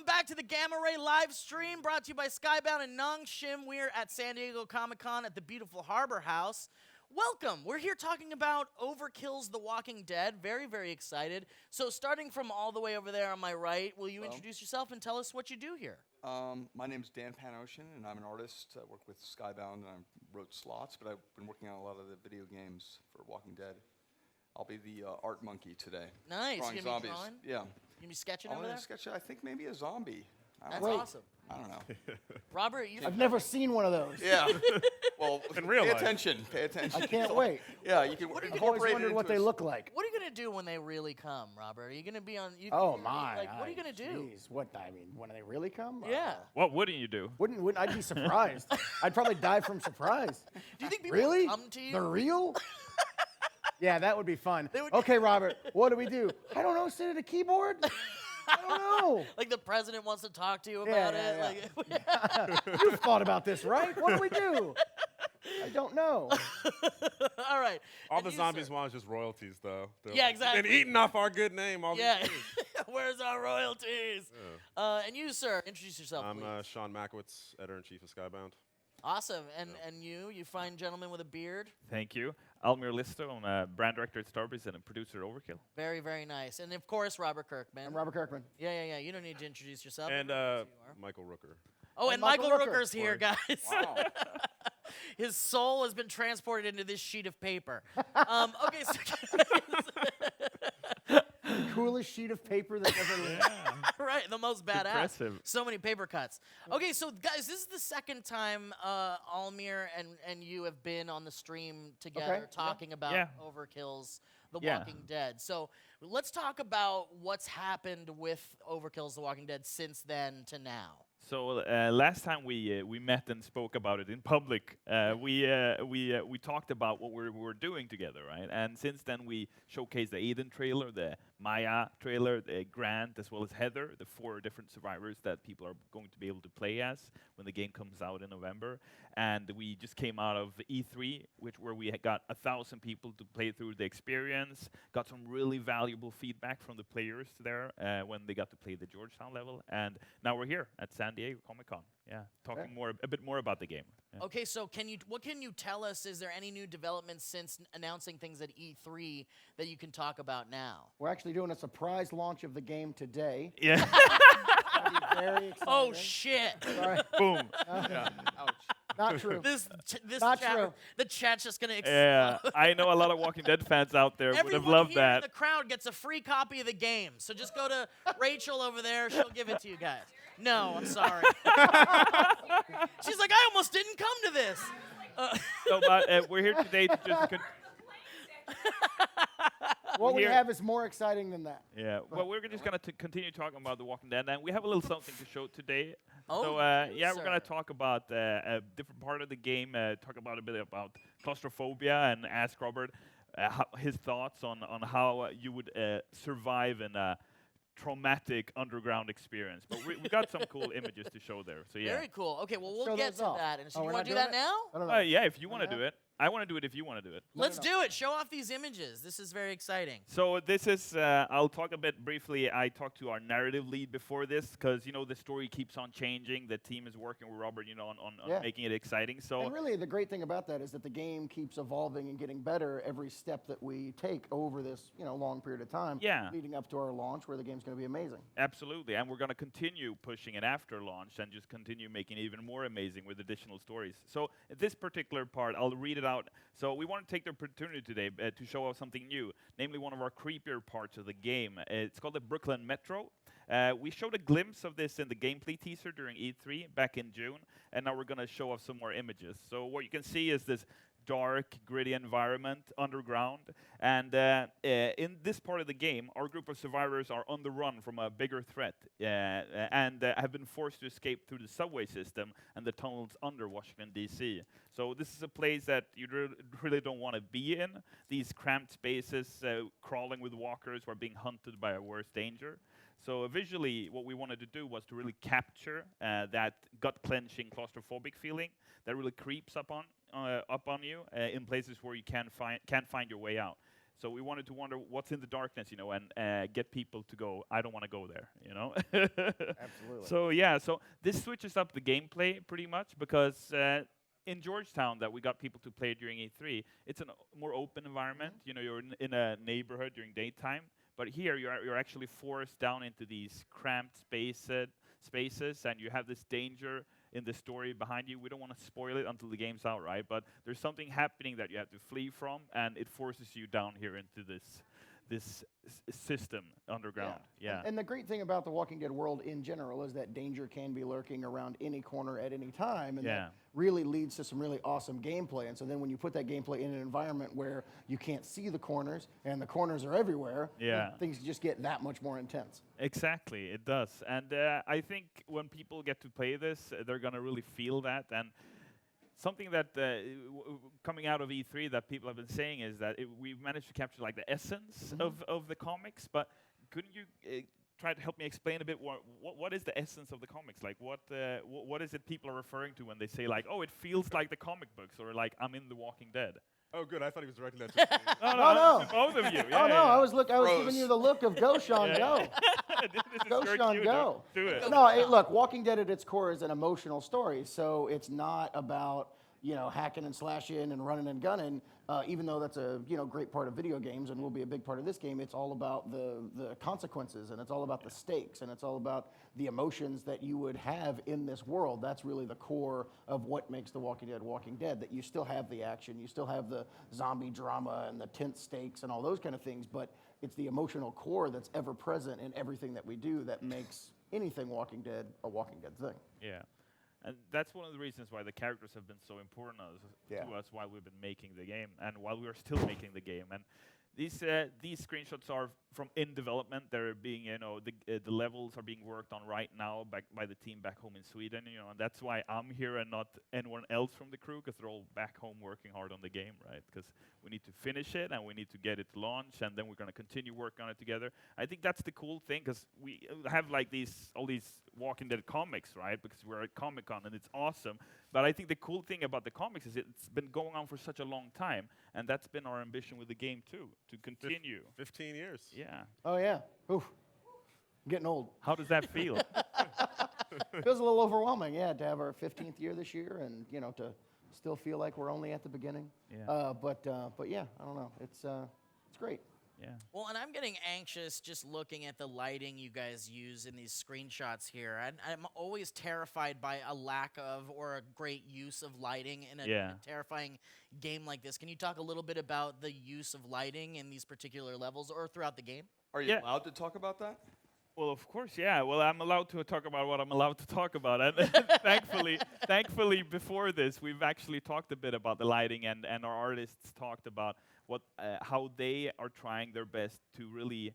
Back to the Gamma Ray live stream brought to you by Skybound and Nongshim. We're at San Diego Comic-Con at the beautiful Harbor House. Welcome. We're here talking about Overkill's The Walking Dead. Very, very excited. So starting from all the way over there on my right, will you introduce yourself and tell us what you do here? My name's Dan Panosian, and I'm an artist. I work with Skybound, and I wrote slots, but I've been working on a lot of the video games for Walking Dead. I'll be the art monkey today. Nice. Drawing You gonna be zombies. drawing? Yeah. You gonna be sketching I'm over gonna there? sketch. I think maybe a zombie. That's Wait. awesome. I don't know. Robert, you I've never seen one of those. Yeah. Well, In real pay life. attention. Pay attention. I can't wait. Yeah, you can What are you I've gonna always incorporate it wondered what into they a look like. What are you gonna do when they really come, Robert? Are you gonna be on? Oh my! Like, what are you gonna do? Jeez, what I mean, when they really come? Yeah. What wouldn't you do? Wouldn't I'd be surprised? I'd probably die from surprise. Do you think people Really? come to you? They're real? Yeah, that would be fun. They would- Okay, Robert, what do we do? I don't know. Sit at a keyboard? I don't know. Like the president wants to talk to you Yeah, about yeah, it. yeah. Like, You've thought about this, right? What do we do? I don't know. all right. All And the you, zombies sir? want is just royalties, though. They're Yeah, like, exactly. Been eating off our good name all Yeah. these years. Where's our royalties? And you, sir, introduce yourself, I'm please. Sean Makowitz, editor-in-chief of Skybound. Awesome. And you fine gentleman with a beard. Thank you. Almir Listo, I'm a brand director at Starbreeze and a producer at Overkill. Very, very nice. And of course, Robert Kirkman. I'm Robert Kirkman. Yeah. You don't need to introduce yourself. And Everyone knows who you are. Michael Rooker. Oh, and and Michael Michael Rooker. Rooker's here, guys. Wow. His soul has been transported into this sheet of paper. Okay, so Coolest sheet of paper that's ever lived. right, the most badass. Impressive. So many paper cuts. Okay, so guys, this is the second time Almir and you have been on the stream together Okay, yeah. talking about Yeah. Overkill's The Yeah. Walking Dead. So let's talk about what's happened with Overkill's The Walking Dead since then to now. So last time we met and spoke about it in public, we talked about what we were doing together, right? And since then we showcased the Aiden trailer, the Maya trailer, the Grant, as well as Heather, the 4 different survivors that people are going to be able to play as when the game comes out in November. And we just came out of E3, where we had got 1,000 people to play through the experience, got some really valuable feedback from the players there when they got to play the Georgetown level, and now we're here at San Diego Comic-Con. Yeah, talking a bit more about the game. Yeah. Okay, so what can you tell us? Is there any new developments since announcing things at E3 that you can talk about now? We're actually doing a surprise launch of the game today. Yeah. It'll be very exciting. Oh shit! Sorry. Boom. Yeah. Ouch. Not true. this Not chat, true. the chat's just gonna explode. Yeah, I know a lot of Walking Dead fans out there would have Everyone loved here in that. the crowd gets a free copy of the game. So just go to Rachel over there. She'll give it to you guys. No, I'm sorry. She's like, I almost didn't come to this. So, but we're here today to just. What we Here- have is more exciting than that. Yeah, well, we're just going to continue talking about The Walking Dead, and we have a little something to show today. Oh, So, yeah, we're going to sir. talk about a different part of the game, talk about a bit about claustrophobia, and ask Robert his thoughts on how you would survive in a traumatic underground experience. But we got some cool images to show there, so yeah. Very cool. Okay, well, we'll Show get those to off. that. And so Oh, you we're want not to do doing that it? now? I don't know. Yeah, if you want to Yeah. do it. I want to do it if you want to do it. Let's do it. Show off these images. This is very exciting. So this is, I'll talk a bit briefly. I talked to our narrative lead before this because, the story keeps on changing. The team is working with Robert, on Yeah. making it exciting. So And really, the great thing about that is that the game keeps evolving and getting better every step that we take over this, long period of time, Yeah. leading up to our launch, where the game's going to be amazing. absolutely. And we're going to continue pushing it after launch and just continue making it even more amazing with additional stories. So this particular part, I'll read it out. So we want to take the opportunity today to show off something new, namely one of our creepier parts of the game. It's called the Brooklyn Metro. We showed a glimpse of this in the gameplay teaser during E3 back in June, and now we're going to show off some more images. So what you can see is this dark, gritty environment underground. And in this part of the game, our group of survivors are on the run from a bigger threat and have been forced to escape through the subway system and the tunnels under Washington, D.C. So this is a place that you really don't want to be in. These cramped spaces, crawling with walkers who are being hunted by a worse danger. So visually, what we wanted to do was to really capture that gut-clenching claustrophobic feeling that really creeps up on you in places where you can't find your way out. So we wanted to wonder what's in the darkness, you know, and get people to go, I don't want to go there, you know. Absolutely. So yeah, so this switches up the gameplay pretty much because in Georgetown that we got people to play during E3, it's a more open environment. You know, you're in a neighborhood during daytime, but here you're actually forced down into these cramped spaces, and you have this danger in the story behind you. We don't want to spoil it until the game's out, right? But there's something happening that you have to flee from, and it forces you down here into this system underground. Yeah. And the great thing about the Walking Dead world in general is that danger can be lurking around any corner at any time, and that really leads to some really awesome gameplay. And so then when you put that gameplay in an environment where you can't see the corners and the corners are everywhere, things just get that much more intense. Exactly, it does. And I think when people get to play this, they're going to really feel that. And something that coming out of E3 that people have been saying is that we've managed to capture like the essence of the comics, but couldn't you try to help me explain a bit what is the essence of the comics? Like what is it people are referring to when they say like, oh, it feels like the comic books, or like I'm in The Walking Dead? Oh, good. I thought he was directing that to me. No. Both of you. I was giving you the look of go, Sean, go. Go, Sean, go. Do it. No, look, Walking Dead at its core is an emotional story, so it's not about, you know, hacking and slashing and running and gunning, even though that's a, you know, great part of video games and will be a big part of this game. It's all about the consequences, and it's all about the stakes, and it's all about the emotions that you would have in this world. That's really the core of what makes The Walking Dead, that you still have the action, you still have the zombie drama and the tense stakes and all those kind of things, but it's the emotional core that's ever present in everything that we do that makes anything Walking Dead a Walking Dead thing. Yeah. And that's one of the reasons why the characters have been so important to us while we've been making the game and while we are still making the game. And these screenshots are from in development. They're being, you know, the levels are being worked on right now by the team back home in Sweden, you know, and that's why I'm here and not anyone else from the crew, because they're all back home working hard on the game, right? Because we need to finish it and we need to get it launched, and then we're going to continue working on it together. I think that's the cool thing, because we have like all these Walking Dead comics, right? Because we're at Comic-Con and it's awesome. But I think the cool thing about the comics is it's been going on for such a long time, and that's been our ambition with the game too, to continue. 15 years. Yeah. Oh, yeah. Oof. I'm getting old. How does that feel? Feels a little overwhelming, yeah, to have our 15th year this year and, you know, to still feel like we're only at the beginning. Yeah. But yeah, I don't know. It's great. Yeah. Well, and I'm getting anxious just looking at the lighting you guys use in these screenshots here. I'm always terrified by a lack of or a great use of lighting in a terrifying game like this. Can you talk a little bit about the use of lighting in these particular levels or throughout the game? Are you allowed to talk about that? Well, of course, yeah. Well, I'm allowed to talk about what I'm allowed to talk about. And thankfully, before this, we've actually talked a bit about the lighting, and our artists talked about how they are trying their best to really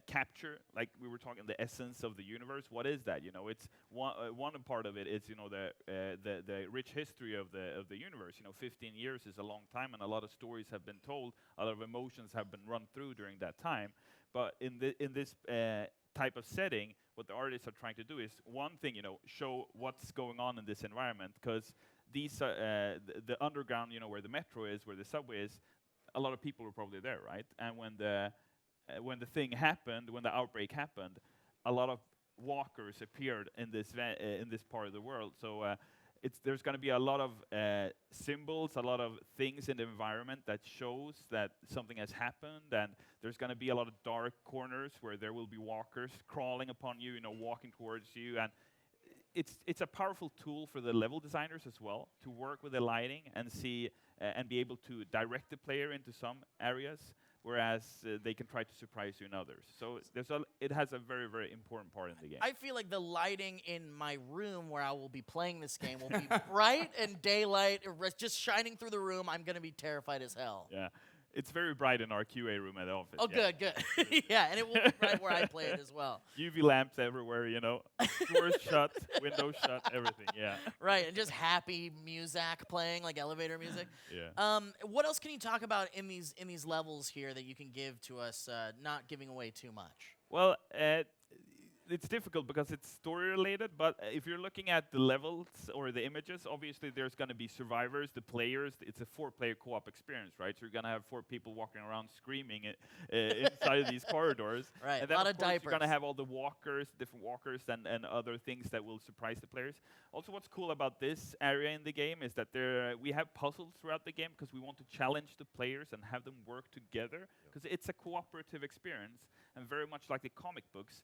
capture, like we were talking, the essence of the universe. What is that? You know, it's one part of it is, you know, the rich history of the universe. You know, 15 years is a long time, and a lot of stories have been told, a lot of emotions have been run through during that time. But in this type of setting, what the artists are trying to do is one thing, you know, show what's going on in this environment, because these the underground, you know, where the metro is, where the subway is, a lot of people were probably there, right? And when the thing happened, when the outbreak happened, a lot of walkers appeared in this part of the world. So there's going to be a lot of symbols, a lot of things in the environment that shows that something has happened, and there's going to be a lot of dark corners where there will be walkers crawling upon you, you know, walking towards you, and it's a powerful tool for the level designers as well to work with the lighting and see and be able to direct the player into some areas, whereas they can try to surprise you in others. So it has a very, very important part in the game. I feel like the lighting in my room where I will be playing this game will be bright and daylight, just shining through the room. I'm going to be terrified as hell. Yeah. It's very bright in our QA room at the office. Oh, yeah. good. Yeah, and it will be right where I play it as well. UV lamps everywhere, you know. Doors shut, windows shut, everything, yeah. Right, and just happy music playing, like elevator music. Yeah. What else can you talk about in these levels here that you can give to us, not giving away too much? Well, it's difficult because it's story related, but if you're looking at the levels or the images, obviously there's going to be survivors, the players. It's a 4-player co-op experience, right? So you're going to have 4 people walking around screaming inside of these corridors. Right, And then a lot of of course you're going to diapers. have all the walkers, different walkers, and other things that will surprise the players. Also, what's cool about this area in the game is that we have puzzles throughout the game because we want to challenge the players and have them work together because it's a cooperative experience, and very much like the comic books,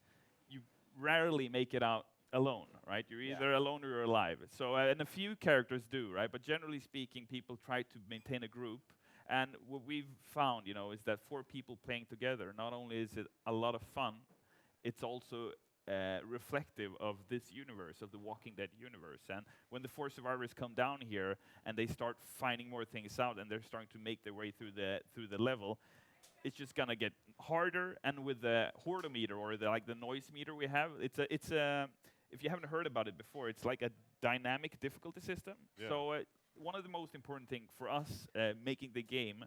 you rarely make it out alone, right? You're either alone or you're alive. So, and a few characters do, right? But generally speaking, people try to maintain a group. And what we've found, is that 4 people playing together, not only is it a lot of fun, it's also reflective of this universe, of the Walking Dead universe. And when the 4 survivors come down here and they start finding more things out and they're starting to make their way through the level, it's just gonna get harder. And with the hordometer or the noise meter we have, it's a if you haven't heard about it before, it's like a dynamic difficulty system. Yeah. So one of the most important thing for us making the game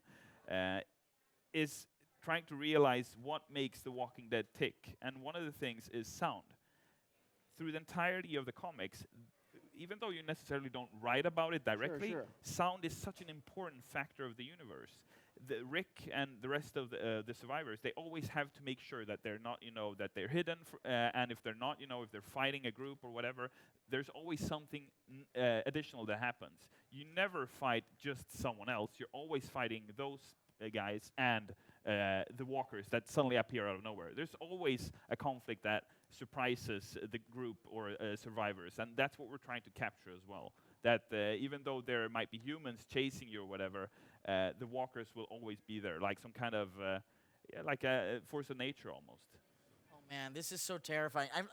is trying to realize what makes The Walking Dead tick. And one of the things is sound. Through the entirety of the comics, even though you necessarily don't write about it directly, sound is such an important factor of the universe. Rick and the rest of the survivors, they always have to make sure that they're not, that they're hidden, and if they're not, if they're fighting a group or whatever, there's always something additional that happens. You never fight just someone else. You're always fighting those guys and the walkers that suddenly appear out of nowhere. There's always a conflict that surprises the group or survivors, and that's what we're trying to capture as well. That even though there might be humans chasing you or whatever, the walkers will always be there, like some kind of, like a force of nature almost. Oh man, this is so terrifying. I'm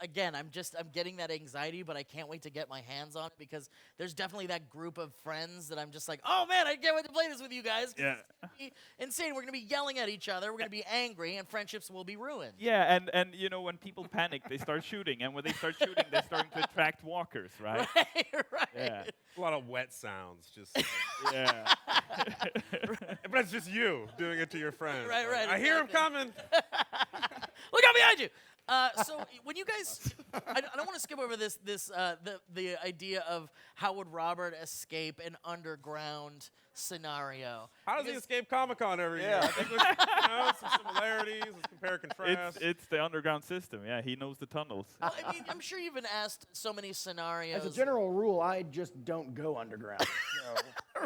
getting that anxiety, but I can't wait to get my hands on it because there's definitely that group of friends that I'm just like, oh man, I can't wait to play this with you guys. Yeah. It's gonna be insane. We're gonna be yelling at each other. We're gonna be angry, and friendships will be ruined. Yeah, and when people panic, they start shooting, and when they start shooting, they're starting to attract walkers, right? Right. Yeah. A lot of wet sounds, just. Yeah. But it's just you doing it to your friends. Right, Like, right, I hear him exactly. coming. Look out behind you. So when you guys, I don't want to skip over the idea of how would Robert escape an underground scenario. How does he Because- escape Comic-Con every year? I think there's some similarities. Let's compare and contrast. It's the underground system. Yeah, he knows the tunnels. Well, I mean, I'm sure you've been asked so many scenarios. As a general rule, I just don't go underground. So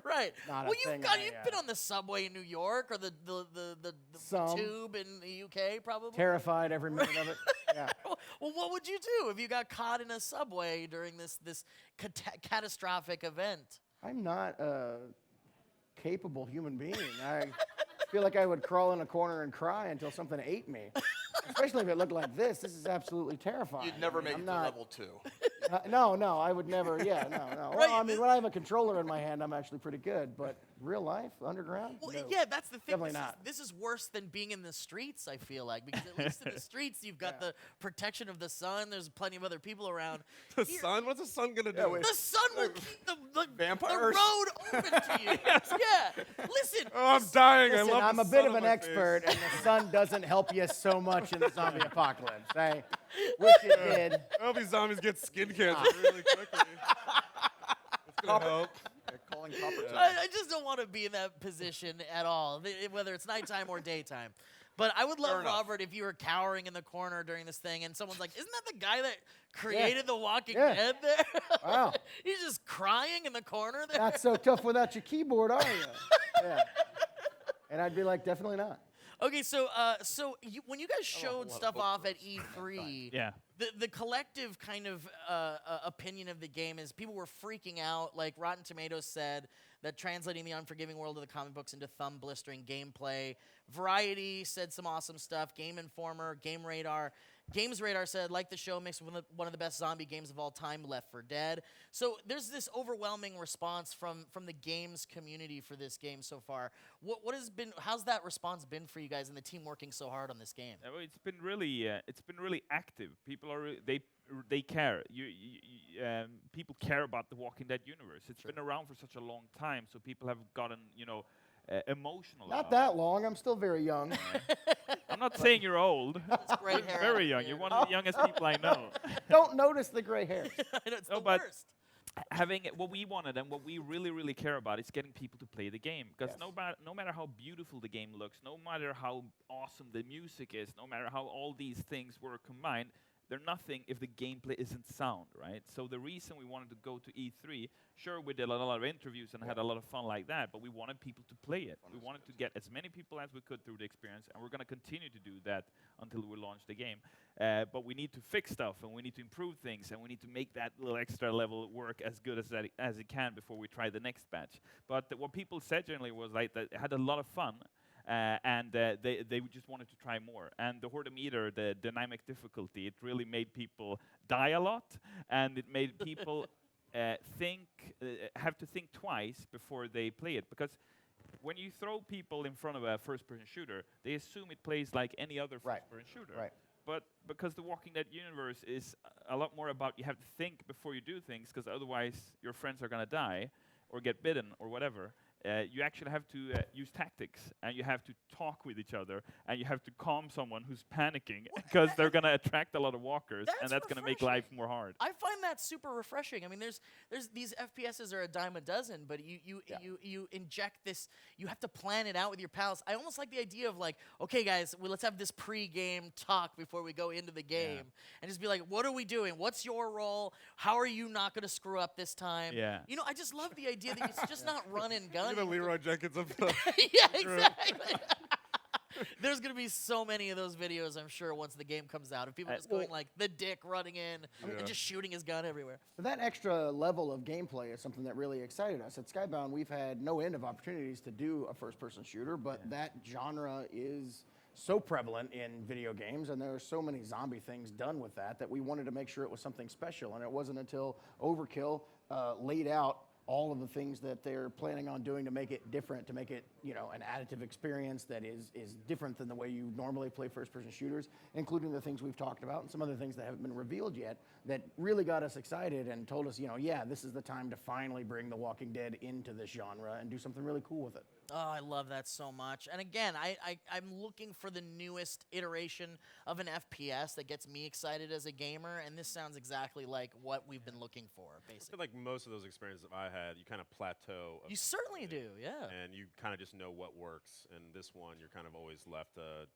Right. Not a Well, thing you've been on the subway in New York or the Some. tube in the UK, probably. terrified every minute of it. Yeah. Well, what would you do if you got caught in a subway during this catastrophic event? I'm not a capable human being. I feel like I would crawl in a corner and cry until something ate me. Especially if it looked like this. This is absolutely terrifying. You'd never I mean, make I'm it to not- level 2. No, I would never. Yeah, no. Right, Well, I mean, when I have a controller in my hand, I'm actually pretty good. But real life, underground? Well, No. yeah, that's the thing. Definitely not. This is worse than being in the streets, I feel like, because at least in the streets you've got the protection of the sun. There's plenty of other people around. The Here- sun? What's the sun gonna do? wait. The sun will keep the Vampires? road open to you. Yeah. Listen. Oh, I'm dying. Listen, I love I'm the a bit sun of on an my expert, face. and the sun doesn't help you so much in the zombie apocalypse. I wish it did. I hope these zombies get skin cancer really quickly. It's gonna help. Yeah, calling copper. I just don't want to be in that position at all, whether it's nighttime or daytime. But I would love, Fair enough. Robert, if you were cowering in the corner during this thing and someone's like, isn't that the guy that created The Walking Yeah. Dead there? Wow. He's just crying in the corner there. Not so tough without your keyboard, are you? Yeah. And I'd be like, definitely not. Okay, so when you guys showed stuff off at E3, Yeah. the collective kind of opinion of the game is people were freaking out. Like Rotten Tomatoes said that translating the unforgiving world of the comic books into thumb blistering gameplay. Variety said some awesome stuff. Game Informer, Games Radar said, like the show, makes one of the best zombie games of all time, Left 4 Dead. So there's this overwhelming response from the games community for this game so far. How's that response been for you guys and the team working so hard on this game? Well, it's been really active. People are they care. People care about the Walking Dead universe. It's been around for such a long time, so people have gotten emotional. Not about. that long. I'm still very young. I'm not saying you're old. It's gray You're hair very out young. there. You're one of the youngest people I know. Don't notice the gray hair. I know, it's No, the but- worst. Having what we wanted and what we really, really care about is getting people to play the game. Because Yes. no matter how beautiful the game looks, no matter how awesome the music is, no matter how all these things were combined, they're nothing if the gameplay isn't sound, right? So the reason we wanted to go to E3, sure, we did a lot of interviews and had a lot of fun like that, but we wanted people to play it. We wanted to get as many people as we could through the experience, and we're going to continue to do that until we launch the game. But we need to fix stuff, and we need to improve things, and we need to make that little extra level work as good as it can before we try the next batch. But what people said generally was like that it had a lot of fun, and they just wanted to try more. And the Hordometer, the dynamic difficulty, it really made people die a lot, and it made people have to think twice before they play it. Because when you throw people in front of a first-person shooter, they assume it plays like any other Right. first-person shooter. Right. But because the Walking Dead universe is a lot more about you have to think before you do things, because otherwise your friends are going to die or get bitten or whatever. You actually have to use tactics, and you have to talk with each other, and you have to calm someone who's panicking, because they're going to attract a lot of walkers, and that's going to make life more hard. I find that super refreshing. I mean, there's these FPSs are a dime a dozen, but you inject this. You have to plan it out with your pals. I almost like the idea of like, okay, guys, let's have this pre-game talk before we go into the game, and just be like, what are we doing? What's your role? How are you not going to screw up this time? Yeah. You know, I just love the idea that it's just not run and gun. Look at Leroy Jenkins up there. Yeah, exactly. There's gonna be so many of those videos, I'm sure, once the game comes out, of people just going like the dick running in and just shooting his gun everywhere. But that extra level of gameplay is something that really excited us. At Skybound, we've had no end of opportunities to do a first-person shooter, but that genre is so prevalent in video games, and there are so many zombie things done with that we wanted to make sure it was something special. And it wasn't until Overkill laid out all of the things that they're planning on doing to make it different, to make it, you know, an additive experience that is different than the way you normally play first-person shooters, including the things we've talked about and some other things that haven't been revealed yet, that really got us excited and told us, you know, yeah, this is the time to finally bring The Walking Dead into this genre and do something really cool with it. Oh, I love that so much. And again, I'm looking for the newest iteration of an FPS that gets me excited as a gamer, and this sounds exactly like what we've been looking for, I basically. feel like most of those experiences that I had, you kind of plateau. You certainly do, yeah. And you kind of just know what works. And this one, you're kind of always left to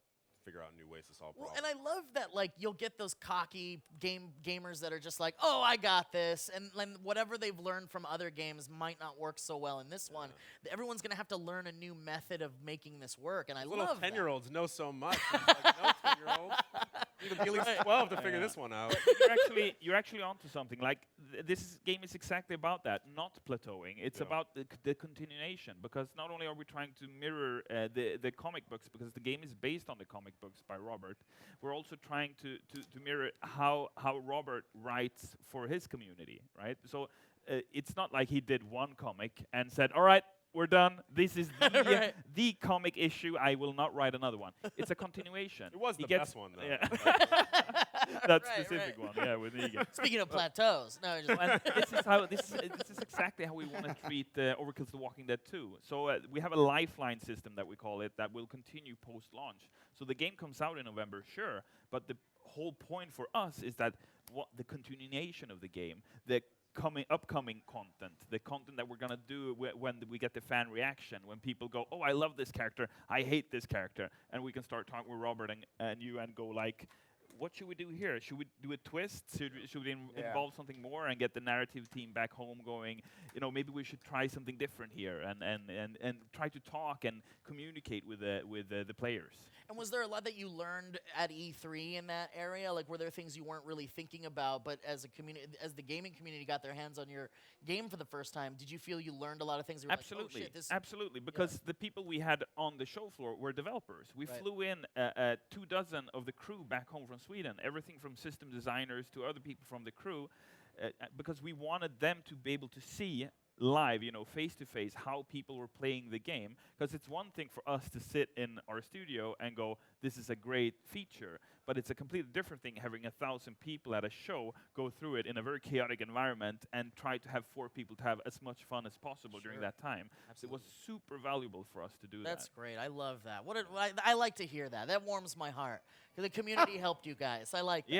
figure out new ways to solve Well, problems. and I love that, like, you'll get those cocky gamers that are just like, oh, I got this, and whatever they've learned from other games might not work so well in this one. Everyone's gonna have to learn a new method of making this work, and I Little love that. 10-year-olds know so much. It's like, no 10-year-olds. You need to be at least 12 to figure this one out. You're actually onto something. Like this game is exactly about that, not plateauing. It's about the continuation, because not only are we trying to mirror the comic books, because the game is based on the comic books by Robert, we're also trying to mirror how Robert writes for his community, right? So it's not like he did one comic and said, all right, we're done. This is the, the comic issue. I will not write another one. It's a continuation. It was He the gets- best one, though. Yeah. That Right, specific right. one, yeah, with Negan. Speaking of plateaus, no, just And this is exactly how we want to treat Overkill's The Walking Dead 2. So we have a lifeline system that we call it that will continue post-launch. So the game comes out in November, sure, but the whole point for us is that the continuation of the game, the upcoming content, the content that we're gonna do when we get the fan reaction, when people go, oh, I love this character, I hate this character, and we can start talking with Robert and you and go like, what should we do here? Should we do a twist? Should we involve something more and get the narrative team back home going? You know, maybe we should try something different here and try to talk and communicate with the players. And was there a lot that you learned at E3 in that area? Like, were there things you weren't really thinking about, but as a community, as the gaming community got their hands on your game for the first time, did you feel you learned a lot of things? That were Absolutely, like, oh, shit, this absolutely. Because the people we had on the show floor were developers. We Right. flew in 24 of the crew back home from Sweden, everything from system designers to other people from the crew, because we wanted them to be able to see live, face to face, how people were playing the game. Because it's one thing for us to sit in our studio and go, this is a great feature, but it's a completely different thing having 1,000 people at a show go through it in a very chaotic environment and try to have 4 people to have as much fun as possible during that time. So it was super valuable for us to do That's that. great. I love that. I like to hear that. That warms my heart. 'Cause the community helped you guys. I like that.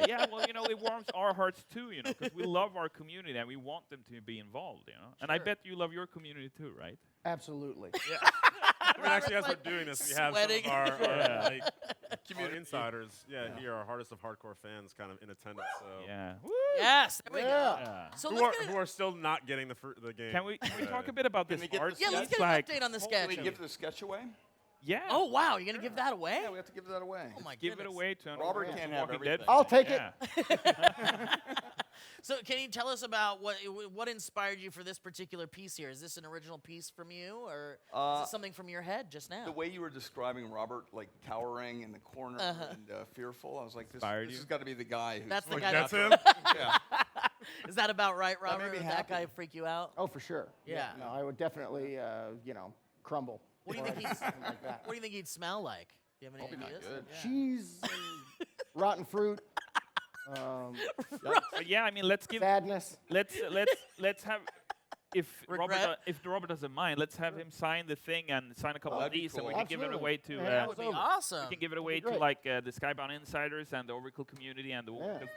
Yeah. Well, it warms our hearts too, because we love our community and we want them to be involved, And I Sure. bet you love your community too, right? Absolutely. I mean, actually, as we're Robert's, doing this, we sweating. have some of our Yeah. community insiders. Here, our hardest of hardcore fans, kind of in attendance. So. Yeah. Woo! Yes, there we go. Yeah. So Who let's are, get who are still not getting the game. Can we talk a bit about Can this we get art? the yeah, let's sketch? get an Like, update on the Can sketch. we give the sketch away? Yeah. Oh wow, you're gonna give that away? Yeah, we have to give that away. Oh my Give goodness. it away to Robert Overkill can't the have Walking Dead. everything. I'll take it. Yeah. So can you tell us about what inspired you for this particular piece here? Is this an original piece from you, or is it something from your head just now? The way you were describing Robert, like cowering in the corner and fearful, I was like, this Inspired you? has got to be the guy who's That's the like, guy. That's that- him? yeah. Is that about right, Robert? made me Would that happy. guy freak you out? Oh, for sure. Yeah. No, I would definitely, crumble. What do you or think he's? something like that. What do you think he'd smell like? Do you have any Probably not ideas? good. Yeah. Cheese, and rotten fruit, But yeah, I mean, let's have. If Regret? Robert doesn't mind, let's have him sign the thing and sign a couple of that'd be these, and we cool. can give it Absolutely. away to. Yeah, That that would was be over. awesome. We can give it away to great. like the Skybound Insiders and the Overkill community and the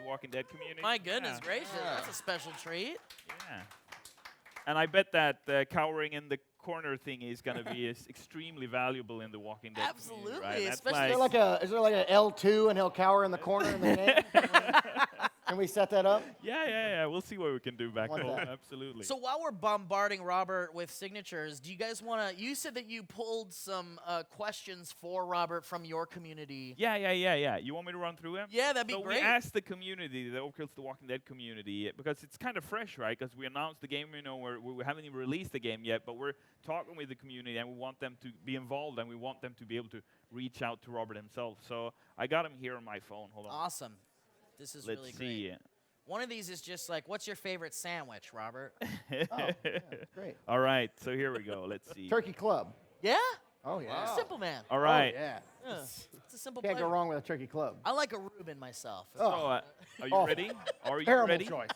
Walking Dead community. My goodness Yeah. gracious, that's a special treat. Yeah. And I bet that cowering in the corner thing is going to be extremely valuable in the Walking Dead Absolutely, community, right? That's especially- is there like a L2 and he'll cower in the corner in the game? Can we set that up? yeah. We'll see what we can do back Want home. that. Absolutely. So while we're bombarding Robert with signatures, do you guys want to? You said that you pulled some questions for Robert from your community. Yeah. You want me to run through them? Yeah, that'd be So great. we asked the community, the Overkill the Walking Dead community, because it's kind of fresh, right? Because we announced the game, we haven't even released the game yet, but we're talking with the community, and we want them to be involved, and we want them to be able to reach out to Robert himself. So I got him here on my phone. Hold on. Awesome. This is Let's really see. great. One of these is just like, what's your favorite sandwich, Robert? Oh, yeah, great. All right, so here we go. Let's see. Turkey club. Yeah? Oh, yeah. Wow. Simple man. All right. Oh, yeah. Yeah. It's a simple Can't go pleasure. wrong with a turkey club. I like a Reuben myself. So, are you Awful. ready? Are you Terrible ready? choice.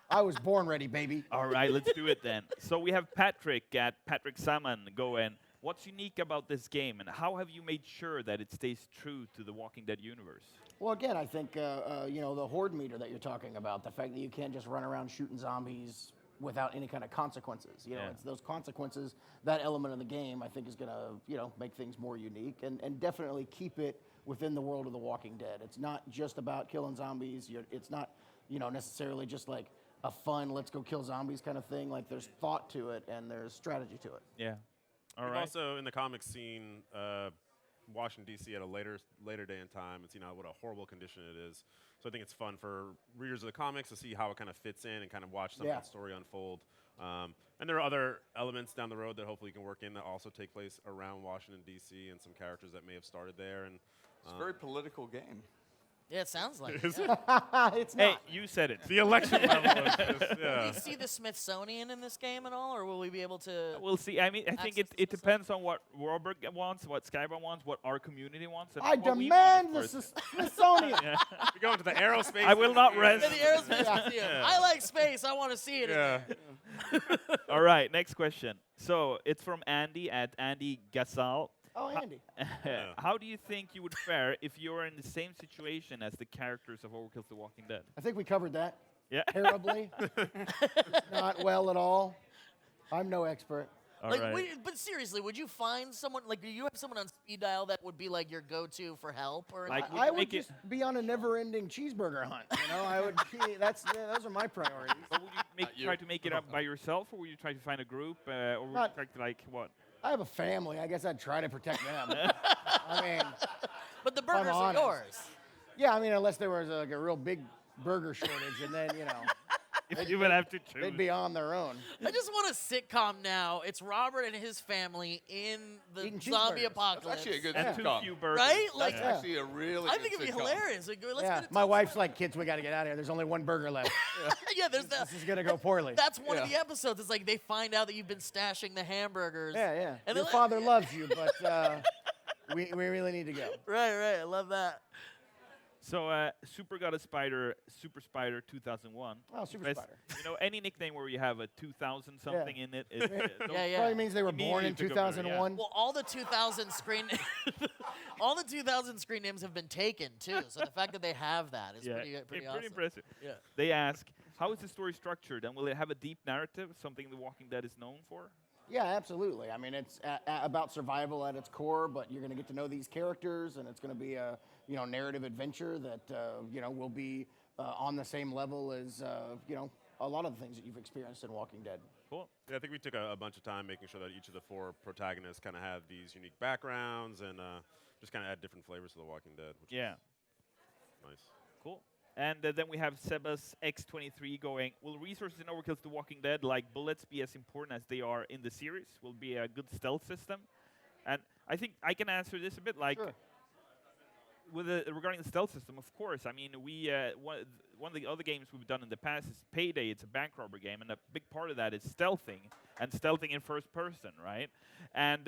I was born ready, baby. All right, let's do it then. So we have Patrick at Patrick Salmon going, what's unique about this game, and how have you made sure that it stays true to the Walking Dead universe? Well, again, I think, the horde meter that you're talking about, the fact that you can't just run around shooting zombies without any kind of consequences. Yeah. It's those consequences, that element of the game, I think is going to, make things more unique and definitely keep it within the world of The Walking Dead. It's not just about killing zombies. It's not, necessarily just like a fun, let's go kill zombies kind of thing. Like there's thought to it and there's strategy to it. Yeah. All We've right. also, in the comics, seen Washington, D.C. at a later day in time and seen what a horrible condition it is. So I think it's fun for readers of the comics to see how it kind of fits in and kind of watch some of that story unfold. And there are other elements down the road that hopefully you can work in that also take place around Washington, D.C. and some characters that may have started there. And It's a very political game. Yeah, it sounds like it. Is Yeah. It's Hey, not. you said it. the election level of this, Do yeah. we see the Smithsonian in this game at all, or will we be able to? We'll see. I mean, I think Access it to depends on what Robert wants, what Skybound wants, what our community wants. And I what we demand want, the of course. Smithsonian. Yeah. We go into the aerospace. I will not museum. rest. The Aerospace Museum. I like space. I want to see it. Yeah. All right, next question. So it's from Andy at Andy Gasal. Oh, Andy. How do you think you would fare if you were in the same situation as the characters of Overkill the Walking Dead? I think we covered that Yeah. terribly. Not well at all. I'm no expert. All Like, right. but seriously, would you find someone like? Do you have someone on speed dial that would be like your go-to for help, or Like, anything? would I you would make it- just be on a never-ending cheeseburger hunt. I would. Those are my priorities. But would you try to make it up by yourself, or would you try to find a group, or would you Not- try to like what? I have a family. I guess I'd try to protect them. I mean, But the burgers are honest. yours. yeah. I mean, unless there was like a real big burger shortage, and then if you would have to choose. They'd be on their own. I just want a sitcom now. It's Robert and his family in the Eating zombie cheeseburgers. apocalypse. That's actually a good And too sitcom. few burgers. Right? Like, That's actually a really I good think it'd be sitcom. hilarious. Like, let's Yeah, get it my to- wife's like, kids, we got to get out of here. There's only one burger left. yeah, there's that. This is gonna go poorly. That's one of Yeah. the episodes. It's like they find out that you've been stashing the hamburgers. Yeah, yeah. And Your they're father loves you, but we really need to go. Right. I love that. So, Super Got a Spider, Super Spider 2001. Oh, Super Best- Spider. You know, any nickname where you have a 2000 something in it. Yeah. Probably means they were born in Immediately took over, yeah. 2001. Well, all the 2000 screen, all the 2000 screen names have been taken too. So the fact that they have that is pretty pretty awesome. impressive. Yeah. They ask, how is the story structured, and will it have a deep narrative, something The Walking Dead is known for? Yeah, absolutely. I mean, it's about survival at its core, but you're going to get to know these characters, and it's going to be a narrative adventure that will be on the same level as a lot of the things that you've experienced in Walking Dead. Cool. Yeah, I think we took a bunch of time making sure that each of the 4 protagonists kind of have these unique backgrounds and just kind of add different flavors to The Walking Dead, which Yeah. is nice. Cool. And then we have Sebas X23 going, will resources in Overkill's The Walking Dead, like bullets, be as important as they are in the series? Will be a good stealth system? And I think I can answer this a bit like, Sure. regarding the stealth system, of course. I mean, we one of the other games we've done in the past is Payday. It's a bank robber game, and a big part of that is stealthing, and stealthing in first person, right? And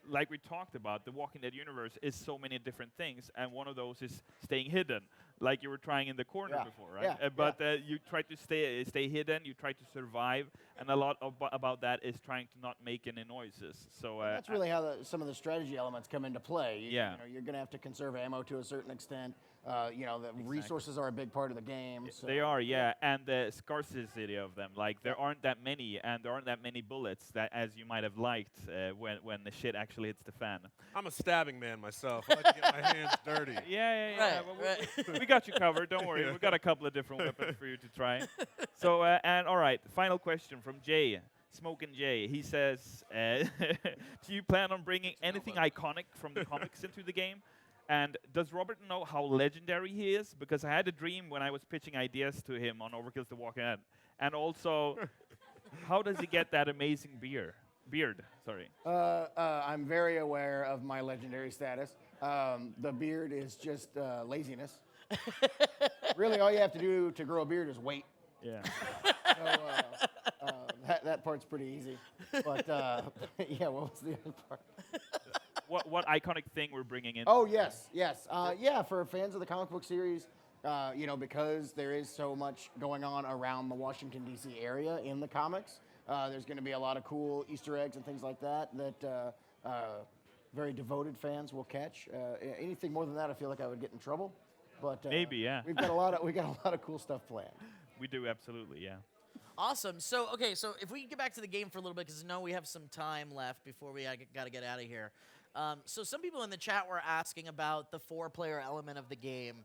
like we talked about, the Walking Dead universe is so many different things, and one of those is staying hidden, like you were trying in the corner Yeah. before, right? Yeah, But you try to stay hidden, you try to survive, and a lot about that is trying to not make any noises. So That's really how some of the strategy elements come into play. Yeah. You're going to have to conserve ammo to a certain extent. The resources are a big part of the game. So. they are, yeah, and the scarcity of them. Like there aren't that many, and there aren't that many bullets that, as you might have liked, when the shit actually hits the fan. I'm a stabbing man myself. I like to get my hands dirty. Yeah. Right, Well, we got you covered. Don't worry. We've got a couple of different weapons for you to try. So, and all right, final question from Jay. Smokin' Jay. He says, do you plan on bringing anything iconic from the comics into the game? And does Robert know how legendary he is? Because I had a dream when I was pitching ideas to him on Overkill's The Walking Dead. And also, how does he get that amazing beard? Sorry. I'm very aware of my legendary status. The beard is just laziness. Really, all you have to do to grow a beard is wait. Yeah. So, that part's pretty easy. But yeah, what was the other part? What iconic thing we're bringing in? Oh yes. Yeah, for fans of the comic book series, because there is so much going on around the Washington D.C. area in the comics, there's going to be a lot of cool Easter eggs and things like that very devoted fans will catch. Anything more than that, I feel like I would get in trouble. But Maybe, yeah. we've got a lot of cool stuff planned. We do, absolutely, yeah. Awesome. So, okay, so if we can get back to the game for a little bit, because I know we have some time left before we got to get out of here. So some people in the chat were asking about the 4-player element of the game.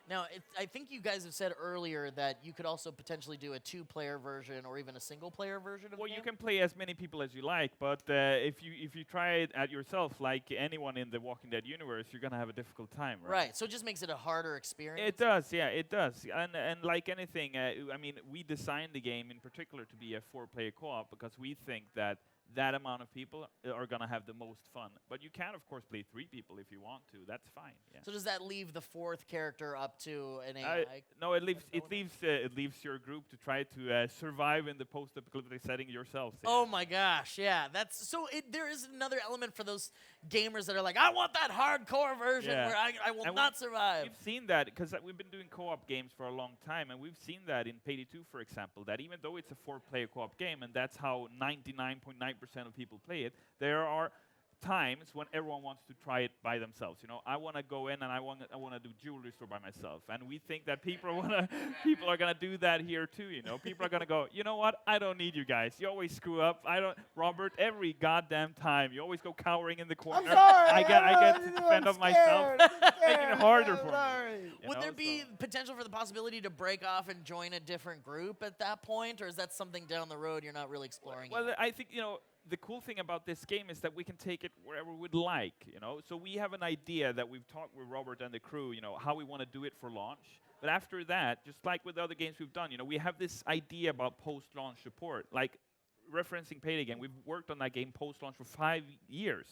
Now, I think you guys have said earlier that you could also potentially do a 2-player version or even a single-player version of Well, the game. you can play as many people as you like, but if you try it at yourself, like anyone in the Walking Dead universe, you're gonna have a difficult time, right? Right, so it just makes it a harder experience. It does, yeah, it does. And like anything, I mean, we designed the game in particular to be a 4-player co-op because we think that amount of people are going to have the most fun. But you can, of course, play 3 people if you want to. That's fine. Yeah. So does that leave the 4th character up to an AI? No, it leaves your group to try to survive in the post-apocalyptic setting yourselves. Yeah. Oh my gosh, yeah. That's so. There is another element for those gamers that are like, I want that hardcore version Yeah. where I will And not survive. We've seen that because we've been doing co-op games for a long time, and we've seen that in Payday 2, for example, that even though it's a 4-player co-op game, and that's how 99.9% of people play it, there are times when everyone wants to try it by themselves. You know, I want to go in and I want to do jewelry store by myself, and we think that people are gonna do that here too. You know, people are gonna go, you know what? I don't need you guys. You always screw up. Robert, every goddamn time you always go cowering in the corner. I'm sorry. I get to defend of myself. Making it harder for me. You Would know, there be so- potential for the possibility to break off and join a different group at that point, or is that something down the road you're not really exploring Well, yet? I think, the cool thing about this game is that we can take it wherever we'd like, So we have an idea that we've talked with Robert and the crew, how we want to do it for launch. But after that, just like with the other games we've done, we have this idea about post-launch support. Like referencing Payday again, we've worked on that game post-launch for 5 years.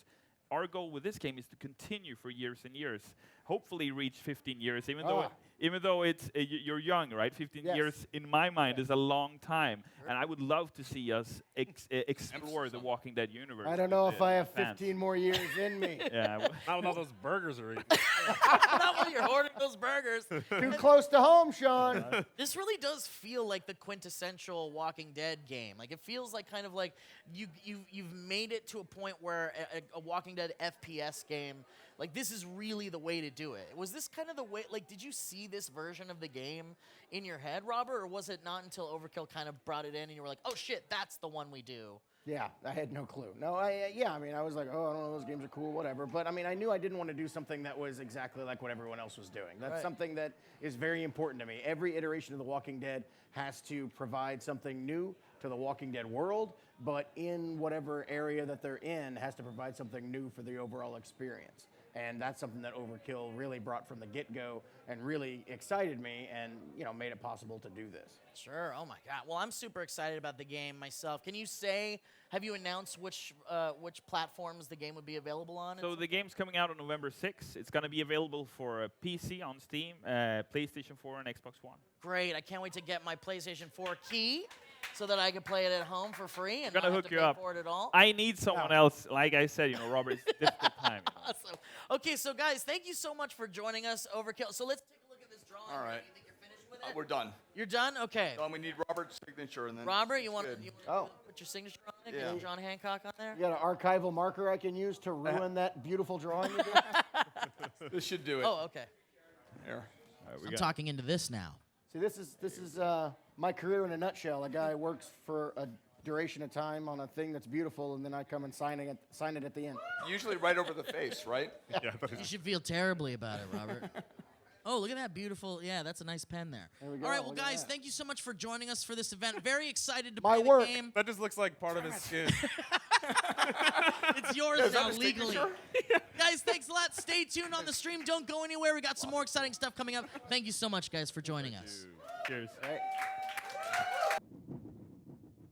Our goal with this game is to continue for years and years. Hopefully reach 15 years, even though it's you're young, right? 15 years in my mind is a long time, and I would love to see us explore the Walking Dead universe. I don't know if I have 15 more years in me. Not with all those burgers are eating. Not when you're hoarding those burgers. Too close to home, Sean. This really does feel like the quintessential Walking Dead game. Like it feels like kind of like you've made it to a point where a Walking Dead FPS game, like this is really the way to do it. Was this kind of the way, like did you see this version of the game in your head, Robert, or was it not until Overkill kind of brought it in and you were like, oh shit, that's the one we do? Yeah, I had no clue. No, I mean, I was like, oh, I don't know, those games are cool, whatever. But I mean, I knew I didn't want to do something that was exactly like what everyone else was doing. That's something that is very important to me. Every iteration of The Walking Dead has to provide something new to the Walking Dead world, but in whatever area that they're in, has to provide something new for the overall experience. And that's something that Overkill really brought from the get-go and really excited me and, made it possible to do this. Sure. Oh my God. Well, I'm super excited about the game myself. Can you say, have you announced which platforms the game would be available on? So the game's coming out on November 6th. It's going to be available for PC on Steam, PlayStation 4, and Xbox One. Great. I can't wait to get my PlayStation 4 key so that I can play it at home for free and I'm gonna not hook have to you pay up. for it at all. I need someone else. Like I said, Robert, it's difficult time. Awesome. Okay, so guys, thank you so much for joining us, Overkill. So let's take a look at this drawing. All right. You think you're finished with it? We're done. You're done? Okay. We need Robert's signature, and then Robert, you want good. to put your signature on it? Yeah. Get John Hancock on there? You got an archival marker I can use to ruin that beautiful drawing you did? This should do it. Oh, okay. Here. I'm talking into this now. See, this is my career in a nutshell. A guy works for a duration of time on a thing that's beautiful, and then I come and sign it at the end. Usually right over the face, right? Yeah, but You should feel terribly about it, Robert. Oh, look at that beautiful. Yeah, that's a nice pen there. There we go, All right, well, look at guys, that. thank you so much for joining us for this event. Very excited to My play work. the game. that just looks like part of his skin. It's yours Is that now, his legally. signature? Guys, thanks a lot. Stay tuned on the stream. Don't go anywhere. We got some more exciting stuff coming up. Thank you so much, guys, for joining us. Cheers. Right.